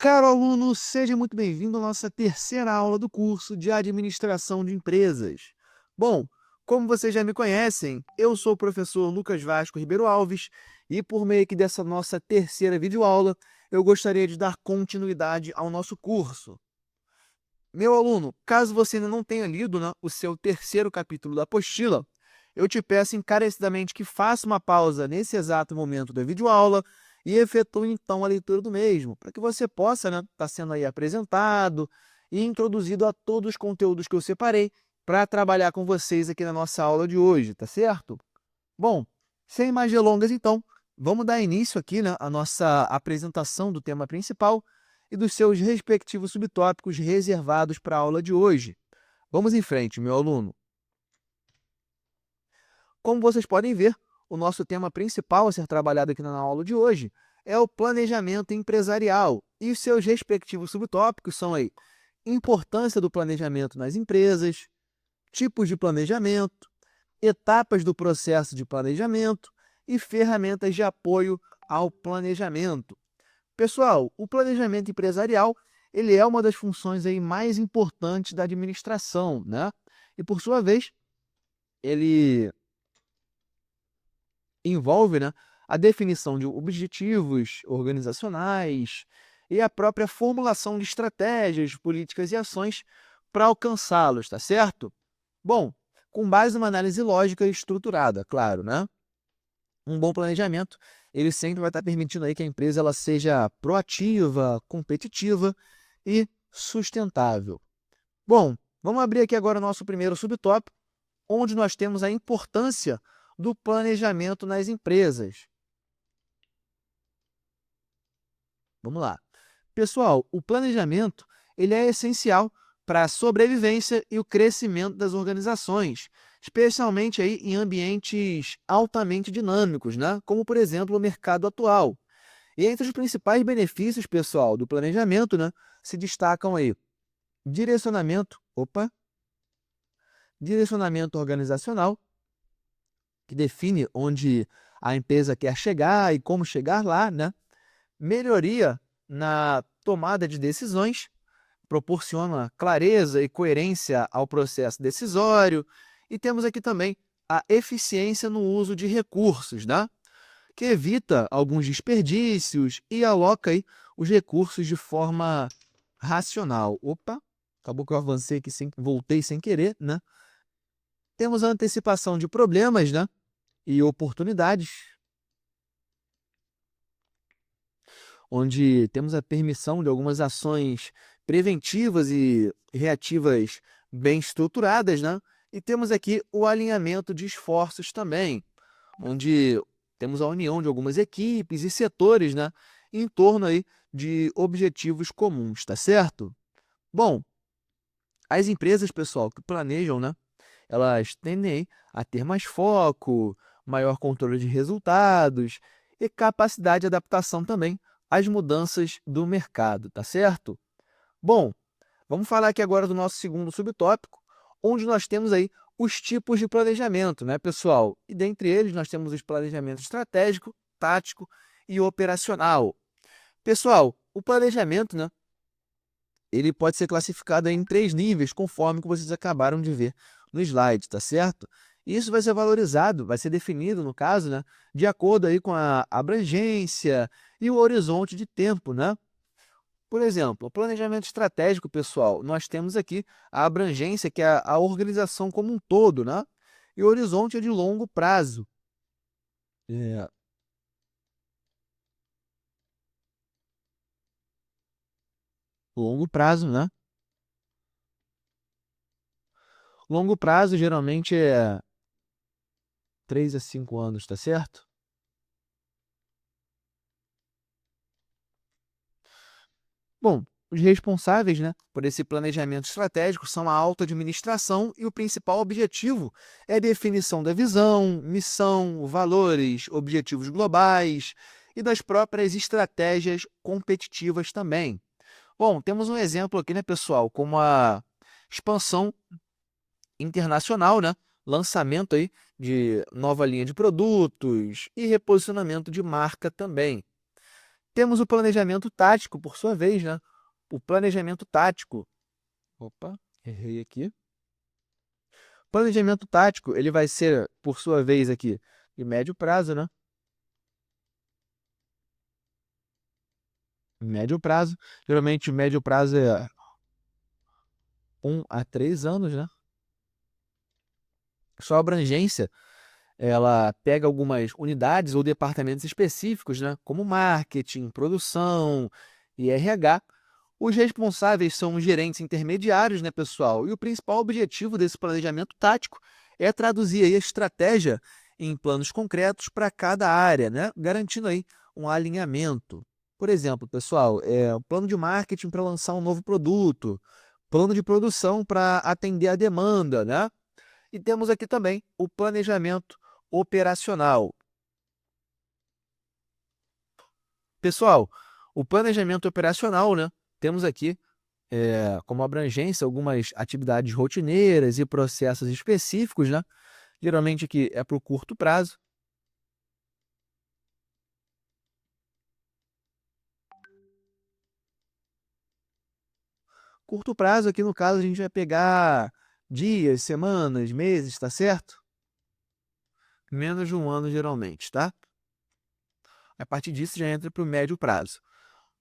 Caro aluno, seja muito bem-vindo à nossa terceira aula do curso de Administração de Empresas. Bom, como vocês já me conhecem, eu sou o professor Lucas Vasco Ribeiro Alves e por meio aqui dessa nossa terceira videoaula, eu gostaria de dar continuidade ao nosso curso. Meu aluno, caso você ainda não tenha lido, né, o seu terceiro capítulo da apostila, eu te peço encarecidamente que faça uma pausa nesse exato momento da videoaula e efetue então a leitura do mesmo, para que você possa, né, estar sendo aí apresentado e introduzido a todos os conteúdos que eu separei para trabalhar com vocês aqui na nossa aula de hoje, tá certo? Bom, sem mais delongas então, vamos dar início aqui, né, à nossa apresentação do tema principal e dos seus respectivos subtópicos reservados para a aula de hoje. Vamos em frente, meu aluno. Como vocês podem ver, o nosso tema principal a ser trabalhado aqui na aula de hoje é o planejamento empresarial e os seus respectivos subtópicos são aí importância do planejamento nas empresas, tipos de planejamento, etapas do processo de planejamento e ferramentas de apoio ao planejamento. Pessoal, o planejamento empresarial ele é uma das funções aí mais importantes da administração, né? E por sua vez, ele envolve, né, a definição de objetivos organizacionais e a própria formulação de estratégias, políticas e ações para alcançá-los, tá certo? Bom, com base numa análise lógica e estruturada, claro, né? Um bom planejamento, ele sempre vai estar permitindo aí que a empresa ela seja proativa, competitiva e sustentável. Bom, vamos abrir aqui agora o nosso primeiro subtópico, onde nós temos a importância do planejamento nas empresas. Vamos lá. Pessoal, o planejamento ele é essencial para a sobrevivência e o crescimento das organizações, especialmente aí em ambientes altamente dinâmicos, né? Como, por exemplo, o mercado atual. E entre os principais benefícios, pessoal, do planejamento, né, se destacam aí direcionamento organizacional, que define onde a empresa quer chegar e como chegar lá, né? Melhoria na tomada de decisões, proporciona clareza e coerência ao processo decisório, e temos aqui também a eficiência no uso de recursos, né? Que evita alguns desperdícios e aloca aí os recursos de forma racional. Opa, acabou que eu avancei aqui, voltei sem querer, né? Temos a antecipação de problemas, né? E oportunidades, onde temos a permissão de algumas ações preventivas e reativas bem estruturadas, né? E temos aqui o alinhamento de esforços também, onde temos a união de algumas equipes e setores, né? Em torno aí de objetivos comuns, tá certo? Bom, as empresas, pessoal, que planejam, né? Elas tendem aí a ter mais foco, maior controle de resultados e capacidade de adaptação também às mudanças do mercado, tá certo? Bom, vamos falar aqui agora do nosso segundo subtópico, onde nós temos aí os tipos de planejamento, né, pessoal? E dentre eles nós temos os planejamento estratégico, tático e operacional. Pessoal, o planejamento, né, ele pode ser classificado aí em três níveis, conforme que vocês acabaram de ver no slide, tá certo? E isso vai ser valorizado, vai ser definido, no caso, né, de acordo aí com a abrangência e o horizonte de tempo, né? Por exemplo, o planejamento estratégico, pessoal, nós temos aqui a abrangência, que é a organização como um todo, né? E o horizonte é de longo prazo. É, longo prazo, né? Longo prazo geralmente é 3 a 5 anos, tá certo? Bom, os responsáveis, né, por esse planejamento estratégico são a alta administração e o principal objetivo é a definição da visão, missão, valores, objetivos globais e das próprias estratégias competitivas também. Bom, temos um exemplo aqui, né, pessoal, como a expansão internacional, né, lançamento aí de nova linha de produtos e reposicionamento de marca também. Temos o planejamento tático, por sua vez, né? O planejamento tático. Opa, errei aqui. Planejamento tático, ele vai ser, por sua vez aqui, de médio prazo, né? Médio prazo. Geralmente, o médio prazo é 1 a 3 anos, né? Sua abrangência, ela pega algumas unidades ou departamentos específicos, né? Como marketing, produção e RH. Os responsáveis são os gerentes intermediários, né, pessoal? E o principal objetivo desse planejamento tático é traduzir aí a estratégia em planos concretos para cada área, né? Garantindo aí um alinhamento. Por exemplo, pessoal, um plano de marketing para lançar um novo produto, plano de produção para atender a demanda, né? E temos aqui também o planejamento operacional. Pessoal, o planejamento operacional, né? Temos aqui como abrangência algumas atividades rotineiras e processos específicos, né? Geralmente aqui é para o curto prazo. Curto prazo aqui no caso a gente vai pegar dias, semanas, meses, tá certo? Menos de um ano geralmente, tá? A partir disso já entra para o médio prazo.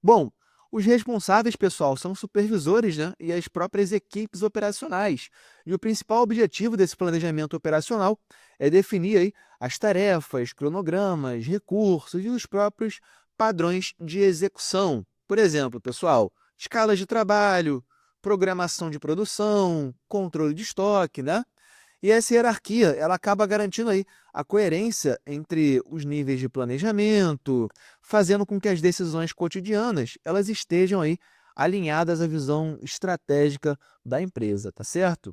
Bom, os responsáveis, pessoal, são supervisores, né, e as próprias equipes operacionais. E o principal objetivo desse planejamento operacional é definir aí as tarefas, cronogramas, recursos e os próprios padrões de execução. Por exemplo, pessoal, escalas de trabalho, programação de produção, controle de estoque, né? E essa hierarquia, ela acaba garantindo aí a coerência entre os níveis de planejamento, fazendo com que as decisões cotidianas, elas estejam aí alinhadas à visão estratégica da empresa, tá certo?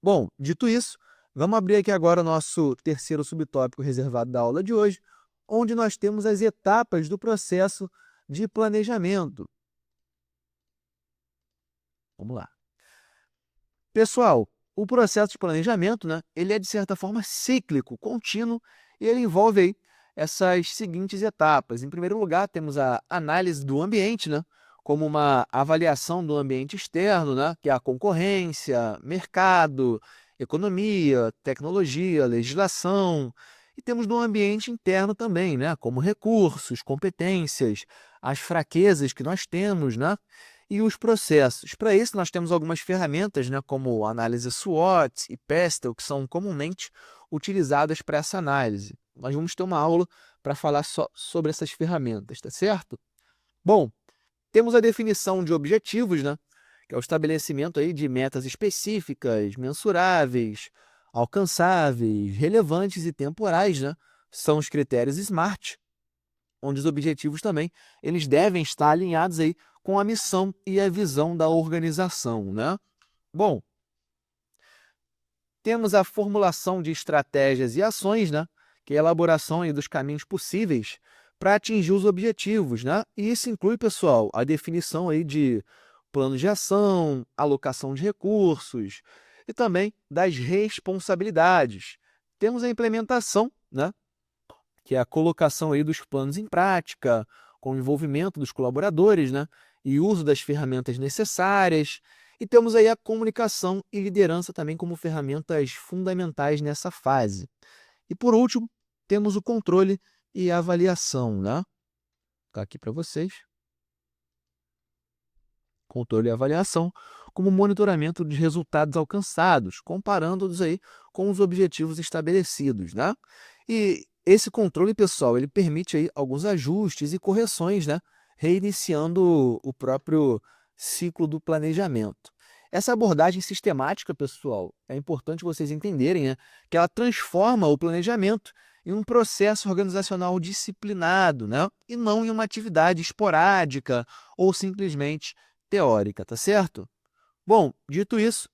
Bom, dito isso, vamos abrir aqui agora o nosso terceiro subtópico reservado da aula de hoje, onde nós temos as etapas do processo de planejamento. Vamos lá. Pessoal, o processo de planejamento, né, ele é de certa forma cíclico, contínuo, e ele envolve aí essas seguintes etapas. Em primeiro lugar, temos a análise do ambiente, né, como uma avaliação do ambiente externo, né, que é a concorrência, mercado, economia, tecnologia, legislação. E temos no ambiente interno também, né, como recursos, competências, as fraquezas que nós temos, né, e os processos. Para isso, nós temos algumas ferramentas, né, como análise SWOT e PESTEL, que são comumente utilizadas para essa análise. Nós vamos ter uma aula para falar só sobre essas ferramentas, tá certo? Bom, temos a definição de objetivos, né, que é o estabelecimento aí de metas específicas, mensuráveis, alcançáveis, relevantes e temporais, né? São os critérios SMART, onde os objetivos também eles devem estar alinhados aí com a missão e a visão da organização, né? Bom, temos a formulação de estratégias e ações, né? Que é a elaboração aí dos caminhos possíveis para atingir os objetivos, né? E isso inclui, pessoal, a definição aí de planos de ação, alocação de recursos e também das responsabilidades. Temos a implementação, né? Que é a colocação aí dos planos em prática, com o envolvimento dos colaboradores, né? E uso das ferramentas necessárias. E temos aí a comunicação e liderança também como ferramentas fundamentais nessa fase. E por último, temos o controle e a avaliação, né? Vou colocar aqui para vocês. Controle e avaliação como monitoramento dos resultados alcançados, comparando-os aí com os objetivos estabelecidos, né? E esse controle, pessoal, ele permite aí alguns ajustes e correções, né? Reiniciando o próprio ciclo do planejamento. Essa abordagem sistemática, pessoal, é importante vocês entenderem, né? Que ela transforma o planejamento em um processo organizacional disciplinado, né? E não em uma atividade esporádica ou simplesmente teórica, tá certo? Bom, dito isso,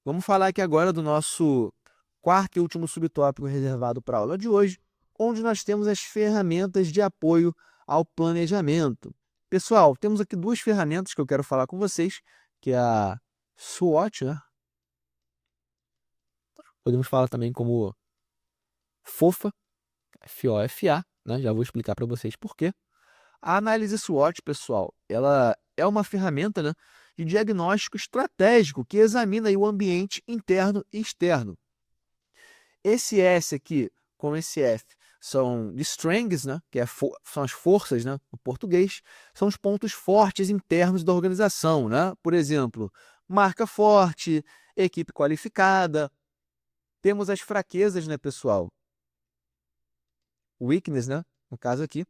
vamos falar aqui agora do nosso quarto e último subtópico reservado para a aula de hoje, onde nós temos as ferramentas de apoio ao planejamento. Pessoal, temos aqui duas ferramentas que eu quero falar com vocês, que é a SWOT, né? Podemos falar também como FOFA, FOFA, né? Já vou explicar para vocês por quê. A análise SWOT, pessoal, ela é uma ferramenta, né, de diagnóstico estratégico que examina aí o ambiente interno e externo. Esse S aqui, com esse F, são de strengths, né, que são as forças, né, no português, são os pontos fortes internos da organização, né? Por exemplo, marca forte, equipe qualificada. Temos as fraquezas, né, pessoal? Weakness, né, no caso aqui.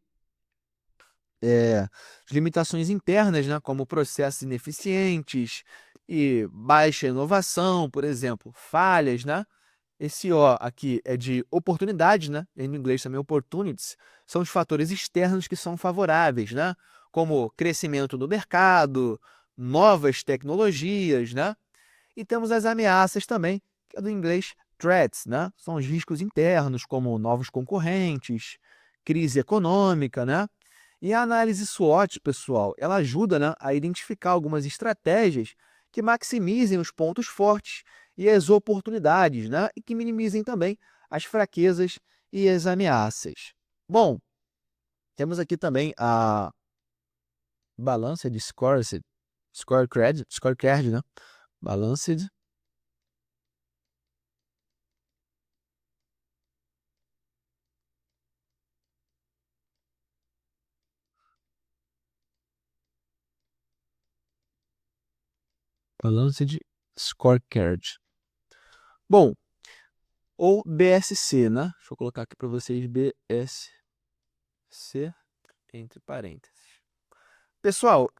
Limitações internas, né, como processos ineficientes e baixa inovação, por exemplo, falhas, né? Esse O aqui é de oportunidades, né? Em inglês também opportunities, são os fatores externos que são favoráveis, né? Como crescimento do mercado, novas tecnologias, né? E temos as ameaças também, que é do inglês threats, né? São os riscos internos, como novos concorrentes, crise econômica, né? E a análise SWOT, pessoal, ela ajuda, né, a identificar algumas estratégias que maximizem os pontos fortes e as oportunidades, né, e que minimizem também as fraquezas e as ameaças. Bom, temos aqui também a Balanced Scorecard, né? Balanced Balanced Scorecard. Bom, ou BSC, né? Deixa eu colocar aqui para vocês BSC entre parênteses. Pessoal,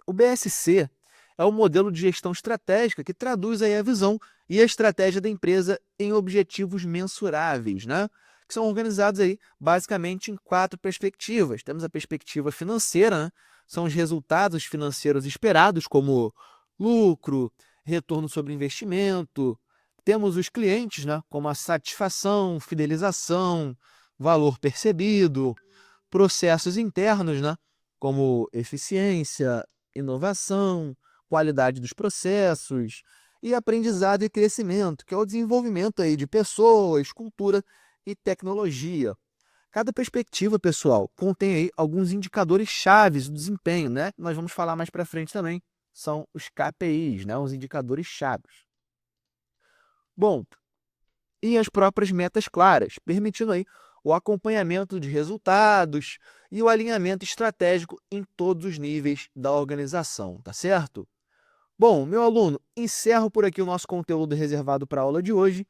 o BSC é o modelo de gestão estratégica que traduz aí a visão e a estratégia da empresa em objetivos mensuráveis, né? Que são organizados aí basicamente em 4 perspectivas. Temos a perspectiva financeira, né? São os resultados financeiros esperados, como lucro, retorno sobre investimento. Temos os clientes, né? Como a satisfação, fidelização, valor percebido, processos internos, né? Como eficiência, inovação, qualidade dos processos e aprendizado e crescimento, que é o desenvolvimento aí de pessoas, cultura e tecnologia. Cada perspectiva, pessoal, contém aí alguns indicadores chaves do desempenho, né? Nós vamos falar mais para frente também. São os KPIs, né? Os indicadores chaves. Bom, e as próprias metas claras, permitindo aí o acompanhamento de resultados e o alinhamento estratégico em todos os níveis da organização, tá certo? Bom, meu aluno, encerro por aqui o nosso conteúdo reservado para a aula de hoje.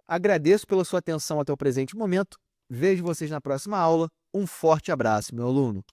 Agradeço pela sua atenção até o presente momento. Vejo vocês na próxima aula. Um forte abraço, meu aluno.